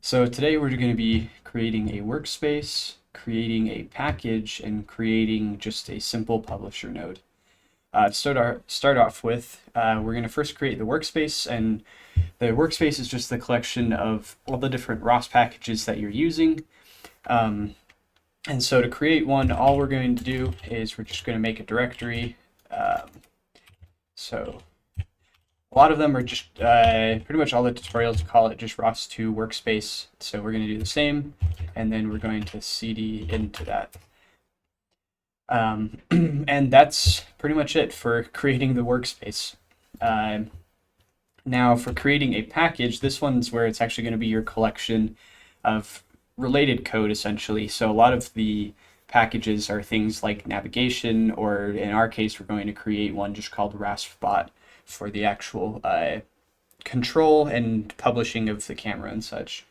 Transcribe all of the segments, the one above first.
So today we're going to be creating a workspace, creating a package, and creating just a simple publisher node. To start off with, we're going to first create the workspace, and the workspace is just the collection of all the different ROS packages that you're using. And so to create one, all we're going to do is we're just going to make a directory. So a lot of them are just pretty much all the tutorials call it just ROS2 workspace. So we're going to do the same, and then we're going to cd into that. And that's pretty much it for creating the workspace. Now for creating a package, this one's where it's actually going to be your collection of related code essentially. So a lot of the packages are things like navigation, or in our case, we're going to create one just called RaspBot for the actual control and publishing of the camera and such.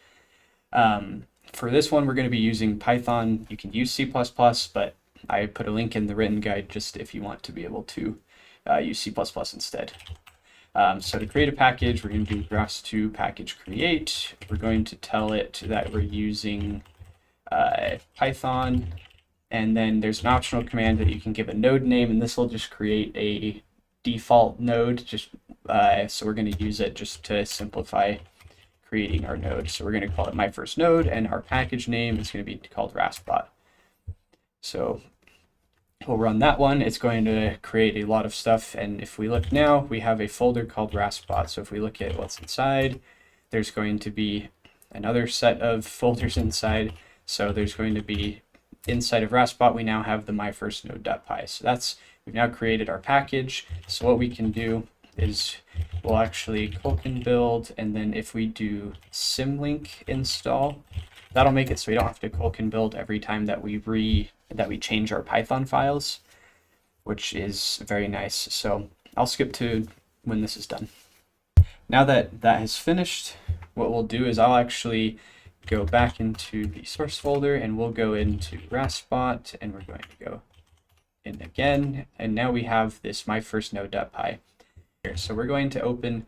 For this one, we're going to be using Python. You can use C++, but I put a link in the written guide just if you want to be able to use C++ instead. So to create a package, we're going to do ROS2 package create. We're going to tell it that we're using Python, and then there's an optional command that you can give a node name, and this will just create a default node. So we're going to use it just to simplify creating our node. So we're going to call it my first node, and our package name is going to be called RaspBot. So we'll run that one. It's going to create a lot of stuff, and if we look now, we have a folder called RaspBot. So if we look at what's inside, there's going to be another set of folders inside. So there's going to be inside of RaspBot, we now have the myfirstnode.py. So we've now created our package. So what we can do is we'll actually build, and then if we do symlink install, that'll make it so we don't have to build every time that we change our Python files, which is very nice. So I'll skip to when this is done. Now that that has finished, what we'll do is I'll actually go back into the source folder, and we'll go into RaspBot, and we're going to go in again, and now we have this myfirstnode.py here. So we're going to open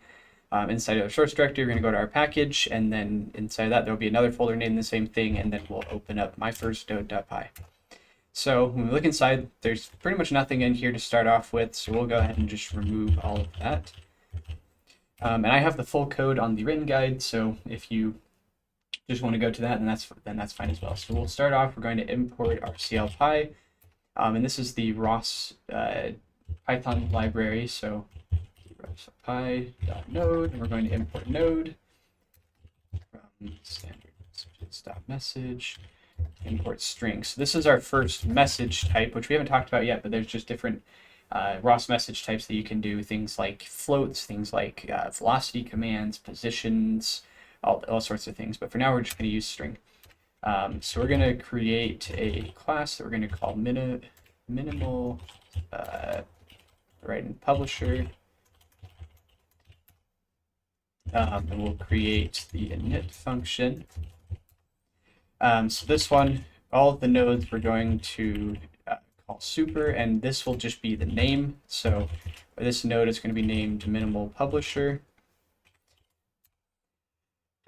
inside of our source directory, we're going to go to our package, and then inside that there'll be another folder named the same thing, and then we'll open up myfirstnode.py. So when we look inside, there's pretty much nothing in here to start off with, so we'll go ahead and just remove all of that. And I have the full code on the written guide, so if you just want to go to that, then that's fine as well. So we'll start off, we're going to import our CLPy, and this is the ROS Python library, so ROSPy.node, and we're going to import node from standard messages.message, import string. So this is our first message type, which we haven't talked about yet, but there's just different ROS message types that you can do, things like floats, things like velocity commands, positions, all sorts of things. But for now, we're just going to use string. So we're going to create a class that we're going to call minimal publisher. And we'll create the init function. So this one, all of the nodes we're going to call super, and this will just be the name. So this node is going to be named minimal publisher.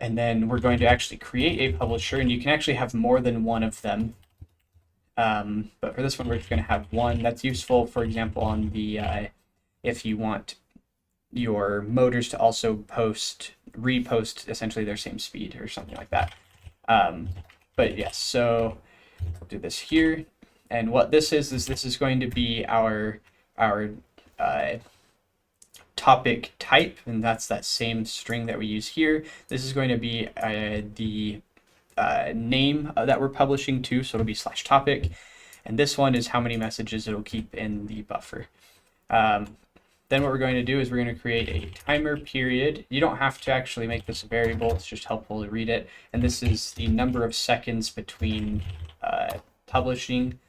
And then we're going to actually create a publisher, and you can actually have more than one of them. But for this one, we're just going to have one. That's useful, for example, on the if you want your motors to also repost essentially their same speed or something like that. But yes, so we'll do this here. And what this is this is going to be our topic type, and that's that same string that we use here. This is going to be the name that we're publishing to, so it'll be /topic, and this one is how many messages it'll keep in the buffer. Then what we're going to do is we're going to create a timer period. You don't have to actually make this a variable, it's just helpful to read it, and this is the number of seconds between publishing.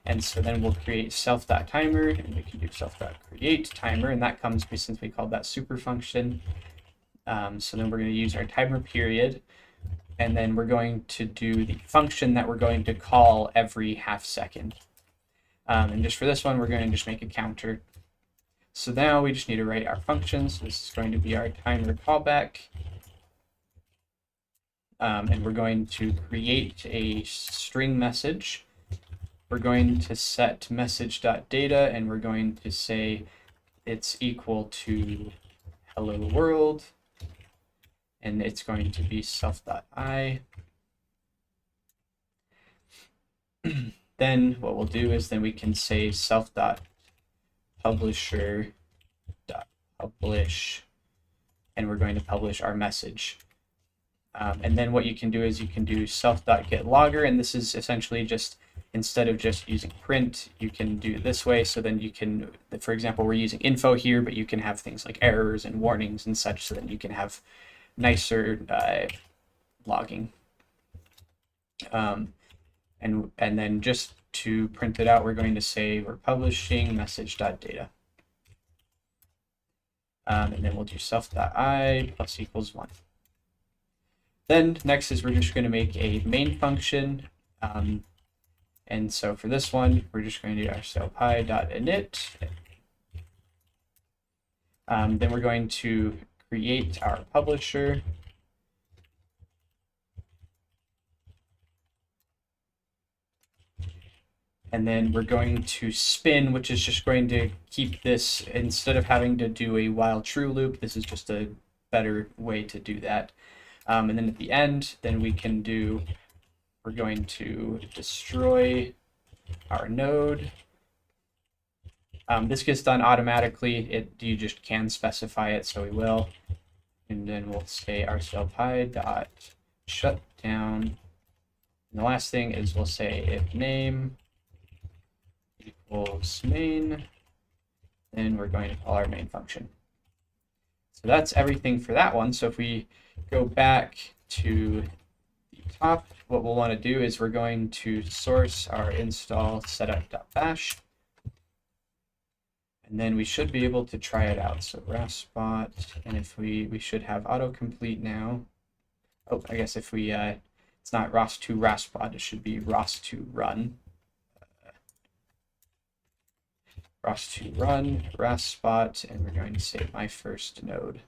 And so then we'll create self.timer, and we can do self.create timer, and that comes since we called that super function. So then we're going to use our timer period, and then we're going to do the function that we're going to call every half second. And just for this one, we're going to just make a counter. So now we just need to write our functions. This is going to be our timer callback. and we're going to create a string message. We're going to set message.data, and we're going to say it's equal to hello world, and it's going to be self.I. Then what we'll do is then we can say self.publisher.publish, and we're going to publish our message. And then what you can do is you can do self.getLogger, and this is essentially just, instead of just using print, you can do it this way. So then you can, for example, we're using info here, but you can have things like errors and warnings and such, so then you can have nicer logging. And then just to print it out, we're going to say we're publishing message.data. And then we'll do self.I plus equals 1. Then next is we're just going to make a main function. And so for this one, we're just going to do rclpi.init. Then we're going to create our publisher. And then we're going to spin, which is just going to keep this, instead of having to do a while true loop, this is just a better way to do that. And then at the end, then we can do, we're going to destroy our node. This gets done automatically. You just can specify it, so we will. And then we'll say rclpi.shutdown. And the last thing is we'll say if name equals main, then we're going to call our main function. So that's everything for that one. So if we go back to the top, what we'll want to do is we're going to source our install setup.bash, and then we should be able to try it out. So rasspot, and if we should have autocomplete now. Oh, I guess if we it's not ros2 rasspot, it should be ros2 run. ros2 run rasspot, and we're going to say my first node.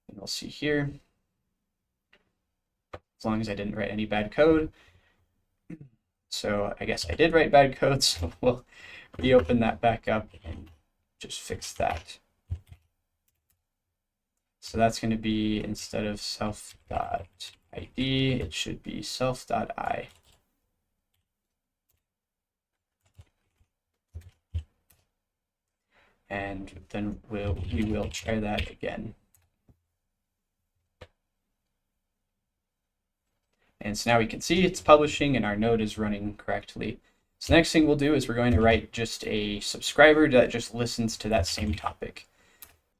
And we'll see here, as long as I didn't write any bad code. So I guess I did write bad code, so we'll reopen that back up and just fix that. So that's going to be, instead of self.id, it should be self.I. And then we will try that again. And so now we can see it's publishing and our node is running correctly. So the next thing we'll do is we're going to write just a subscriber that just listens to that same topic.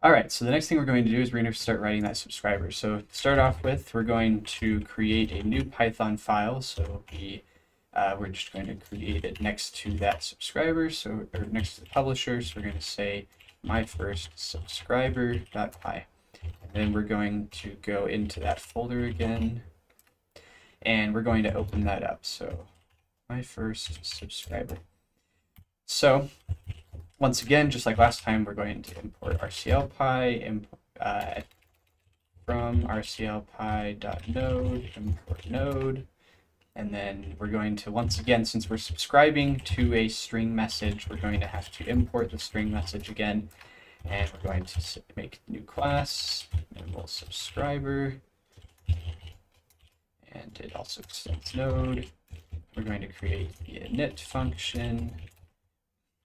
All right, so the next thing we're going to do is we're going to start writing that subscriber. So to start off with, we're going to create a new Python file. So we're just going to create it next to that subscriber, or next to the publisher. So we're going to say my first subscriber.py. And then we're going to go into that folder again, and we're going to open that up. So my first subscriber. So once again, just like last time, we're going to import rclpi, from rclpi.node, import node. And then we're going to, once again, since we're subscribing to a string message, we're going to have to import the string message again. And we're going to make a new class, minimal subscriber. And it also extends node. We're going to create the init function.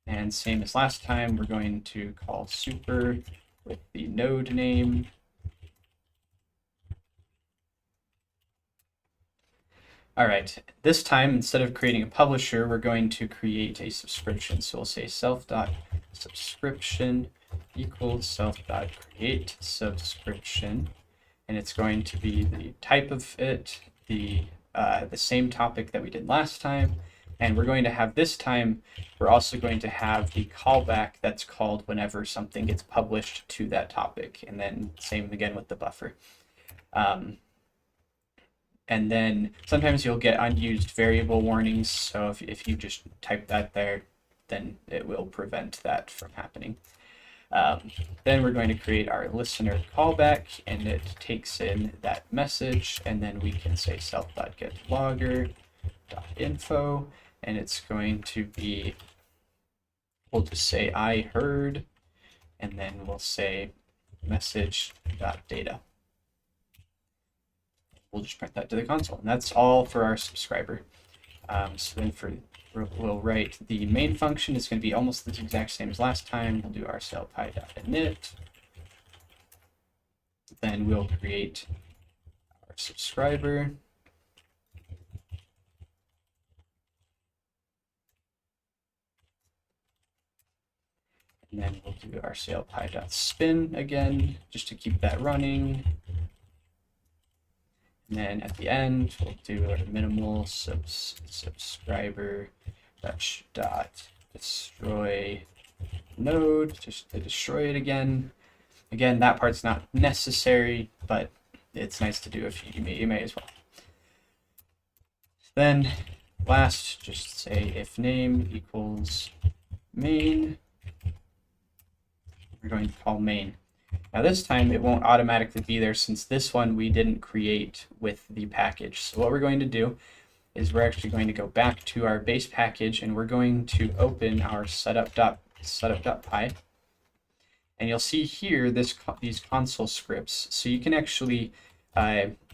And same as last time, we're going to call super with the node name. All right, this time, instead of creating a publisher, we're going to create a subscription. So we'll say self.subscription equals self.create subscription. And it's going to be the type of it, the same topic that we did last time. And we're going to have this time, we're also going to have the callback that's called whenever something gets published to that topic. And then same again with the buffer. And then sometimes you'll get unused variable warnings. So if you just type that there, then it will prevent that from happening. Then we're going to create our listener callback, and it takes in that message, and then we can say self.getLogger.info, and it's going to be, we'll just say I heard, and then we'll say message.data. We'll just print that to the console, and that's all for our subscriber. So then we'll write the main function. It's going to be almost the exact same as last time. We'll do rclpi.init. Then we'll create our subscriber. And then we'll do rclpi.spin again, just to keep that running. And then at the end, we'll do our minimal subscriber dot destroy node, just to destroy it again. Again, that part's not necessary, but it's nice to do if you may as well. Then last, just say if name equals main. We're going to call main. Now this time it won't automatically be there since this one we didn't create with the package. So what we're going to do is we're actually going to go back to our base package, and we're going to open our setup.py. And you'll see here these console scripts. So you can actually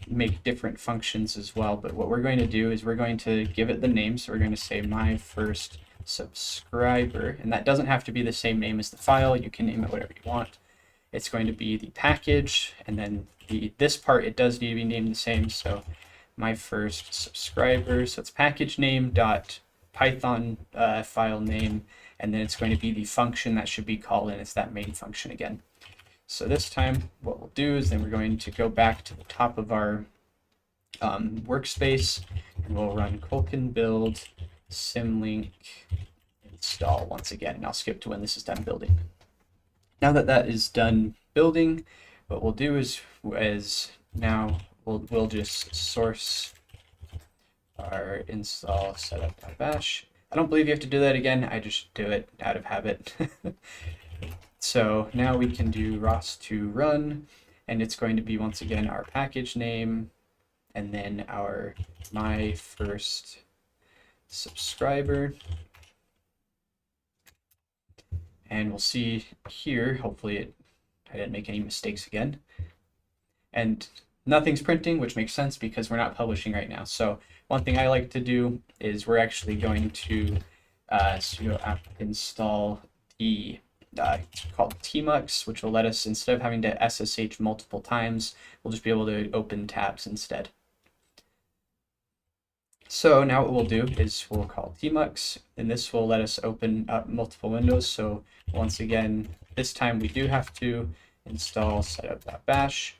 make different functions as well. But what we're going to do is we're going to give it the name. So we're going to say my first subscriber, and that doesn't have to be the same name as the file. You can name it whatever you want. It's going to be the package, and then this part, it does need to be named the same. So my first subscriber, so it's package name dot Python file name, and then it's going to be the function that should be called in. It's that main function again. So this time what we'll do is then we're going to go back to the top of our workspace, and we'll run colon build symlink install once again, and I'll skip to when this is done building. Now that that is done building, what we'll do is now we'll just source our install setup.bash. I don't believe you have to do that again. I just do it out of habit. So now we can do ros2 run, and it's going to be once again our package name, and then our my first subscriber. And we'll see here, hopefully I didn't make any mistakes again. And nothing's printing, which makes sense because we're not publishing right now. So one thing I like to do is we're actually going to sudo apt install the called tmux, which will let us, instead of having to SSH multiple times, we'll just be able to open tabs instead. So now what we'll do is we'll call tmux, and this will let us open up multiple windows. So once again, this time we do have to install setup.bash.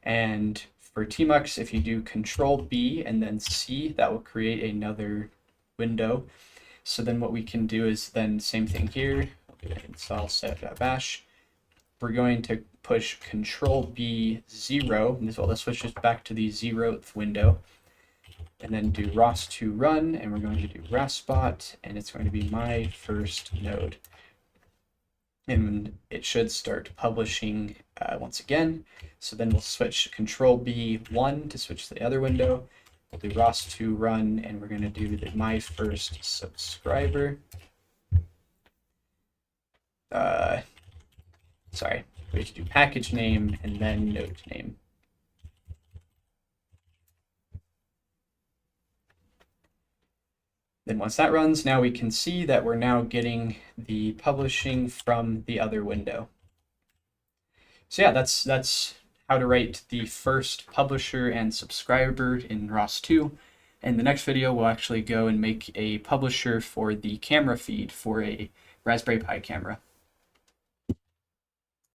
And for tmux, if you do Control B and then C, that will create another window. So then what we can do is then same thing here, install setup.bash. We're going to push Control B 0, and this will switch us back to the 0th window. And then do ros2 run, and we're going to do raspbot, and it's going to be my first node. And it should start publishing once again. So then we'll switch Control B1 to switch to the other window. We'll do ros2 run, and we're going to do the my first subscriber. Sorry, we have to do package name and then node name. Then once that runs, now we can see that we're now getting the publishing from the other window. So yeah, that's how to write the first publisher and subscriber in ROS2. In the next video, we'll actually go and make a publisher for the camera feed for a Raspberry Pi camera.